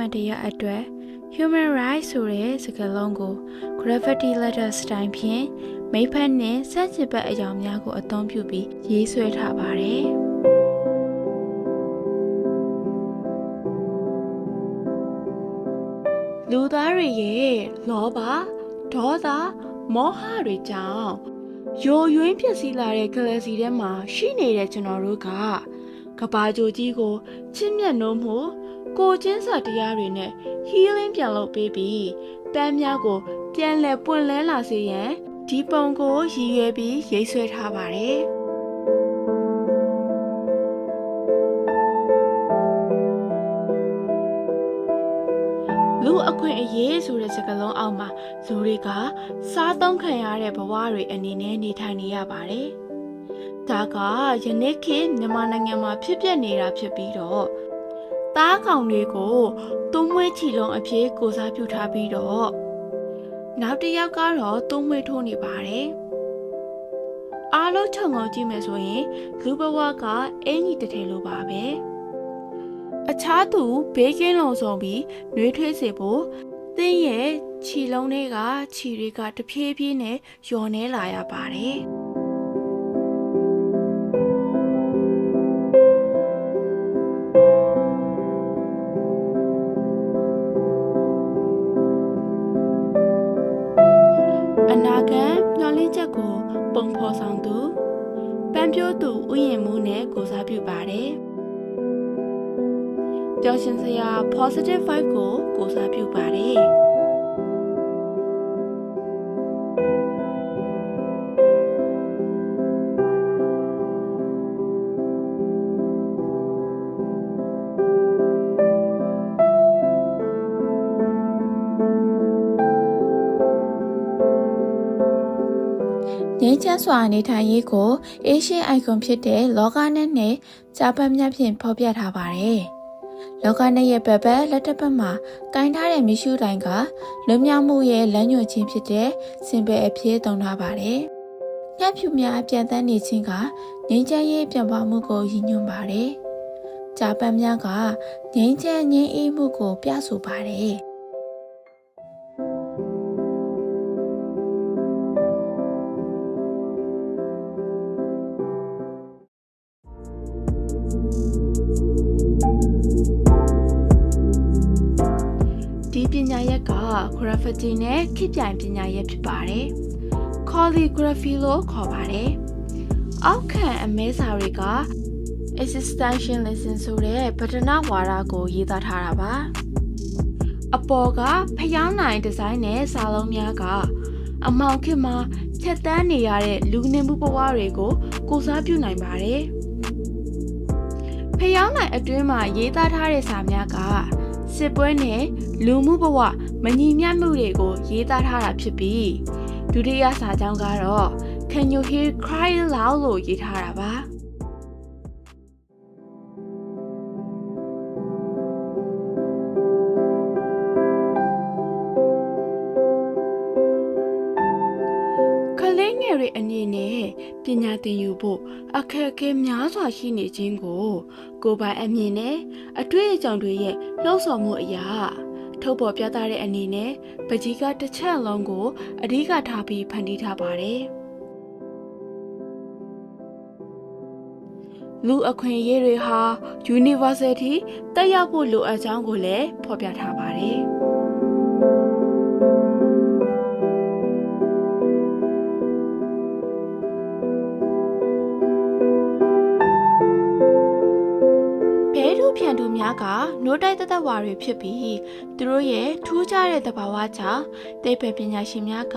မှတ်တရအတွက် Human Rights ဆိုတဲ့စကားလုံးကို Graffiti Letter စတိုင်ဖြင့်မိဖက်နဲ့စက်ချစ်ပတ်အကြောင်းများကိုအသုံးပြုပြီးရေးဆွဲထားပါတယ်။လူသားတွေရဲ့လောဘ၊ဒေါသ၊မောဟတွေကြောင့်ယိုယွင်းဖြစ်စီလာတဲ့ကလစီထဲမှာရှိနေတဲ့ကျွန်တော်တို့ကကဘာကြိုကြီးကိုချစ်မြတ်နိုးမှုကိုချင်းစာတရားတွေနဲ့ healing ပြန်လုပ်ပေးပြီးပန်းများကိုပြန်လည်ပွင့်လဲလာစေရန်ဒီပုံကိုရည်ရွယ်ပြီးရေးဆွဲထားပါတယ်။လူအခွင့်အရေးဆိုတဲ့စကားလုံးအောက်မှာလူတွေကစားသုံးခံရတဲ့ဘဝတွေအနေနဲ့နေထိုင်နေရပါတယ်။ဒါကယနေ့ခေတ်မြန်မာနိုင်ငံမှာဖြစ်ပျက်နေတာဖြစ်ပြီးတော့သားကောင်တွေကိုသွေးမွေးချီလုံးအဖြစ်ကိုစားပြုထားပြီးတော့နောက်တစ်ယောက်ကတော့သွေးမွေးထိုးနေပါတယ်။အားလုံးခြုံငုံကြည့်မယ်ဆိုရင်လူဘဝကအင်ကြီးတစ်ထည်လိုပါပဲ။အခြားသူဘေးကင်းလုံဆောင်ပြီးနှွေးထွေးစေဖို့သင်ရဲ့ခြီလုံးတွေကခြီတွေကတဖြည်းဖြည်းနဲ့လျော်နေလာရပါတယ်။အနာဂတ်မျှော်လင့်ချက်ကိုပုံဖော်ဆောင်သူပန်းပြိုးသူဥယျာဉ်မှုနဲ့ကိုစားပြုပါတယ်။ပျော်ရွှင်စရာ positive vibe ကိုစားပြုပါတယ်။ငြိမ်းချမ်းစွာနေထိုင်ရေးကိုအေးရှင်းအိုင်ကွန်ဖြစ်တဲ့လောကနက်နဲ့ကြားပတ်များဖြင့်ဖော်ပြထားပါတယ်။လောကနက်ရဲ့ဘက်လက်တစ်ဖက်မှာကင်ထားတဲ့မီးရှူးတိုင်ကလွတ်မြောက်မှုရဲ့လမ်းညွှန်ခြင်းဖြစ်တဲ့စင်ပယ်အဖြစ်သုံးထားပါတယ်။ညဖြူများပြန်တန်းနေခြင်းကငြိမ်းချမ်းရေးပြန်ပွားမှုကိုရည်ညွှန်းပါတယ်။ကြားပတ်များကငြိမ်းချမ်းငြိမ်းအေးမှုကိုပြဆိုပါတယ်။ဒီပညာရက်က graffiti နဲ့ခေတ်ပြိုင်ပညာရက်ဖြစ်ပါတယ်။ calligraphy လို့ခေါ်ပါတယ်။အောက်ခံအမဲစာတွေက existentialism ဆိုတဲ့ပထနာဝါဒကိုရေးသားထားတာပါ။အပေါ်ကဖျောင်းနိုင်ဒီဇိုင်းနဲ့စာလုံးများကအမောင်ခေတ်မှာဖြတ်တန်းနေရတဲ့လူနေမှုဘဝတွေကိုကိုစားပြုနိုင်ပါတယ်။ဖျောင်းနိုင်အတွင်းမှာရေးသားထားတဲ့စာများကစစ်ပွဲနဲ့လူမှုဘဝမညီမျှမှုတွေကိုရေးသားထားတာဖြစ်ပြီးဒုတိယစာကြောင်းကတော့ Can you hear cry loud လို့ရေးထားတာပါကလေးငယ်တွေအနေနဲ့ပညာသင်ယူဖို့အခက်အခဲများစွာရှိနေခြင်းကိုကိုယ်ပိုင်အမြင်နဲ့အတွေ့အကြုံတွေရဲ့လှုပ်ဆော်မှုအရာထုတ်ဖော်ပြသတဲ့အနေနဲ့ပကြီးကတစ်ချက်လုံးကိုအဓိကထားပြီးဖန်တီးထားပါတယ်။လူအခွင့်အရေးတွေဟာ University တက်ရောက်ဖို့လိုအပ်ကြောင်းကိုလည်းဖော်ပြထားပါတယ်။ဖြန်သူများကနိုးတိုက်သက်ဝါတွေဖြစ်ပြီးသူတို့ရဲ့ထူးခြားတဲ့သဘာဝကြောင့်သိပ္ပံပညာရှင်များက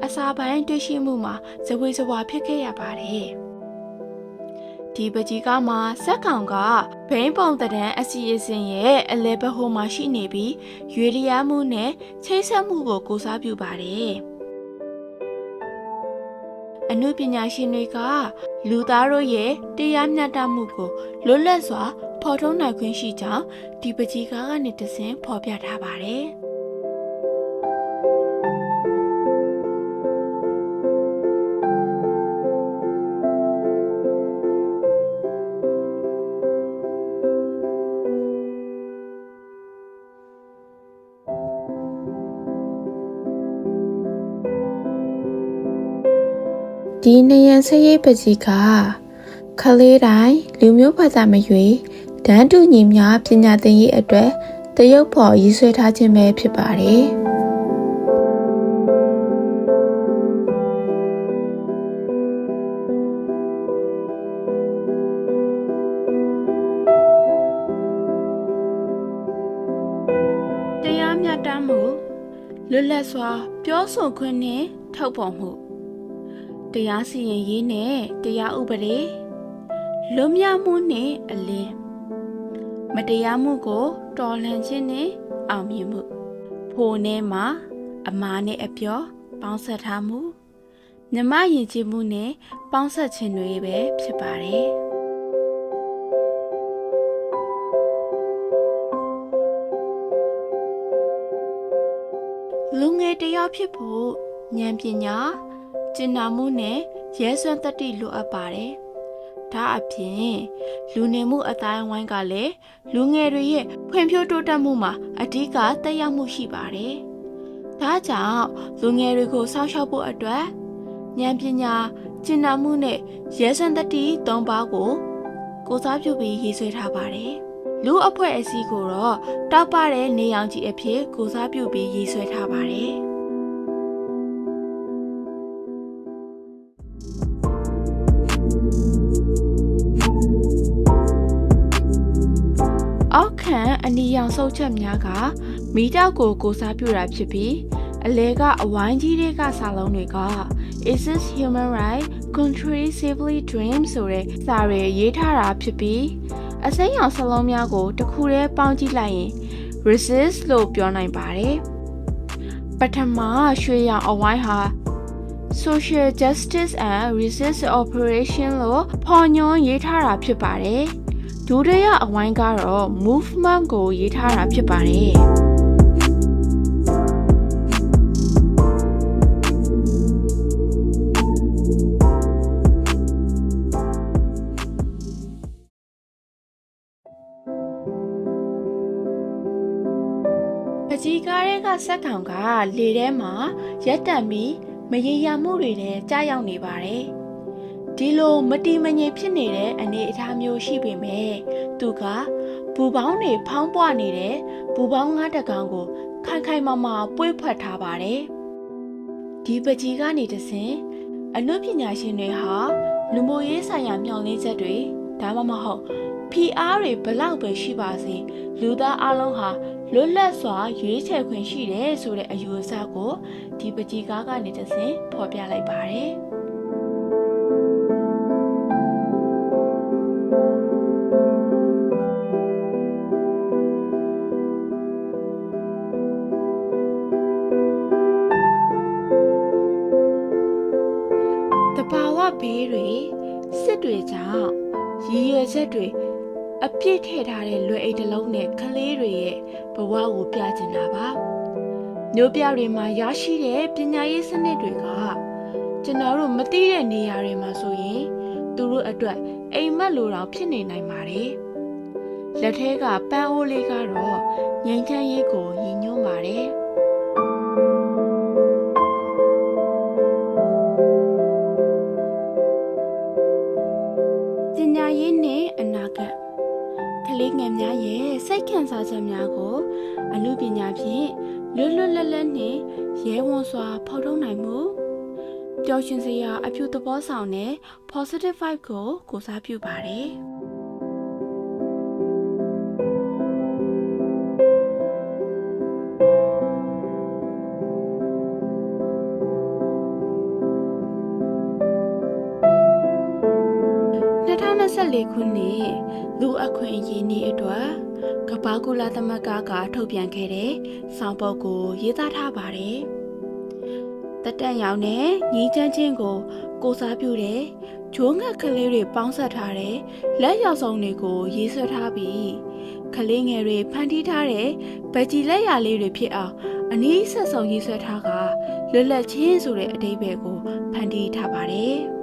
အစာပိုင်းတွေ့ရှိမှုမှာဇဝေဇဝါဖြစ်ခဲ့ရပါတယ်။ဒီပကြီးကမှာဇက်ကောင်ကဘိန်းပုံတံအစီအစဉ်ရဲ့အလဲဘက်ဟိုမှာရှိနေပြီးရွေလျားမှုနဲ့ချိတ်ဆက်မှုကိုကိုစားပြုပါတယ်။အနုပညာရှင်တွေကလူသားတို့ရဲ့တရားမျှတမှုကိုလွတ်လပ်စွာဖော်ထုတ်နိုင်ခွင့်ရှိကြောင်းဒီပကြီးကားကနေတဆင့်ဖော်ပြထားပါတယ်။ ဒီနေရန်စရိတ်ပကြီးကခလေးတိုင်းလူမျိုးဘာသာမရွေတန်းတူညီမျှပညာသင်ရေးအတွက်တရုတ်ဖော်ရေးဆွဲထားခြင်းပဲဖြစ်ပါတယ်တရားမျှတမှုလွတ်လပ်စွာပြောဆိုခွင့်နဲ့ထုတ်ဖော်မှုတရားစီရင်ရေးနဲ့တရားဥပဒေလွတ်မြောက်မှုနဲ့အလင်းမတရားမှုကိုတော်လှန်ခြင်းနဲ့အောင်မြင်မှုဖို့နဲ့မှာအမားနဲ့အပြောပေါင်းဆက်ထားမှုမြမယဉ်ကျေးမှုနဲ့ပေါင်းဆက်ခြင်းတွေပဲဖြစ်ပါတယ်လူငယ်တယောက်ဖြစ်ဖို့ဉာဏ်ပညာကျင့်နာမှုနဲ့ရဲစွမ်းသတ္တိလိုအပ်ပါတယ်။ဒါအပြင်လူနေမှုအတိုင်းအဝိုင်းကလည်းလူငယ်တွေရဲ့ဖွံ့ဖြိုးတိုးတက်မှုမှာအဓိကသက်ရောက်မှုရှိပါတယ်။ဒါကြောင့်လူငယ်တွေကိုစောင့်ရှောက်ဖို့အတွက်ဉာဏ်ပညာကျင့်နာမှုနဲ့ရဲစွမ်းသတ္တိ၃ပါးကိုစားပြုပြီးရေးဆွဲထားပါတယ်။လူအဖွဲ့အစည်းကိုတော့တောက်ပတဲ့နေအောင်ကြီးအဖြစ်ကိုစားပြုပြီးရေးဆွဲထားပါတယ်။အောက်ခံအနီရောင်စုပ်ချက်များကမီးတောက်ကိုစားပြုတာဖြစ်ပြီးအလဲကအဝိုင်းကြီးတွေကစာလုံးတွေက Is this human right? Country safely dream ဆိုတဲ့စာတွေရေးထားတာဖြစ်ပြီးအစိမ်းရောင်စလုံးများကိုတစ်ခုတည်းပေါင်းကြည့်လိုက်ရင် resist လို့ပြောနိုင်ပါတယ်။ပထမရွှေရောင်အဝိုင်းဟာ social justice and resist operation လို့ဖော်ညွှန်းရေးထားတာဖြစ်ပါတယ်။ဒုတိယအဝိုင်းကတော့ movement ကိုရေးထားတာဖြစ်ပါတယ်။ပကြီးကားတွေကစက်ကောင်ကလေထဲမှာရက်တံပြီးမရေရာမှုတွေနဲ့ကြာရောက်နေပါတယ်။ဒီလိုမတီမငြိမ်ဖြစ်နေတဲ့အနေအထားမျိုးရှိပေမဲ့သူကဘူပေါင်းတွေဖောင်းပွားနေတဲ့ဘူပေါင်း၅တကောင်ကိုခိုင်မာမာပွေ့ဖက်ထားပါတယ်။ဒီပကြီးကနေတဆင့်အနုပညာရှင်တွေဟာလူမှုရေးဆိုင်ရာမျှော်လင့်ချက်တွေဒါမှမဟုတ်ဖိအားတွေဘလောက်ပဲရှိပါစေလူသားအလုံးဟာလွတ်လပ်စွာရွေးချယ်ခွင့်ရှိတယ်ဆိုတဲ့အယူအဆကိုဒီပကြီးကားကနေတဆင့်ဖော်ပြလိုက်ပါတယ်တဘာဝဘေးတွေစစ်တွေကြောင့်ရည်ရွယ်ချက်တွေအပြည့်ထည့်ထားတဲ့လွယ်အိတ်တစ်လုံးနဲ့ကလေးတွေရဲ့ဘဝကိုပြချင်တာပါမျိုးပြတွေမှာရရှိတဲ့ပညာရေးစနစ်တွေကကျွန်တော်တို့မသိတဲ့နေရာတွေမှာဆိုရင်သူတို့အတွက်အိမ်မက်လိုတောင်ဖြစ်နေနိုင်ပါတယ်လက်ထဲကပန်းအိုးလေးကတော့ငြိမ်းချမ်းရေးကိုရည်ညွှန်းပါတယ်ပညာရေးနဲ့အနာဂတ်ကလေးငယ်များရဲ့စိတ်ခံစားချက်များကိုအမှုပညာဖြင့်လွတ်လွတ်လပ်လပ်နဲ့ရဲဝံစွာဖော်ထုတ်နိုင်မှုပျော်ရွှင်စရာအပြုသဘောဆောင်တဲ့ positive vibe ကိုစားပြုပါတယ်2024ခုနှစ်လူအခွင့်အရေးနေ့အတွက်ကမ္ဘာကုလသမဂ္ဂကထုတ်ပြန်ခဲ့တဲ့စောင်းပုဒ်ကိုရေးသားထားပါတယ်။တက်တန့်ရောင်နဲ့ညီချမ်းချင်းကိုစားပြုတဲ့ဂျိုးငှက်ကလေးတွေပေါင်းစပ်ထားတဲ့လက်ရောက်စုံတွေကိုရေးဆွဲထားပြီးကလေးငယ်တွေဖန်တီးထားတဲ့ဗကြီးလက်ရာလေးတွေဖြစ်အောင်အနည်းဆက်ဆုံးရေးဆွဲထားကလွတ်လပ်ချင်းဆိုတဲ့အဓိပ္ပာယ်ကိုဖန်တီးထားပါတယ်။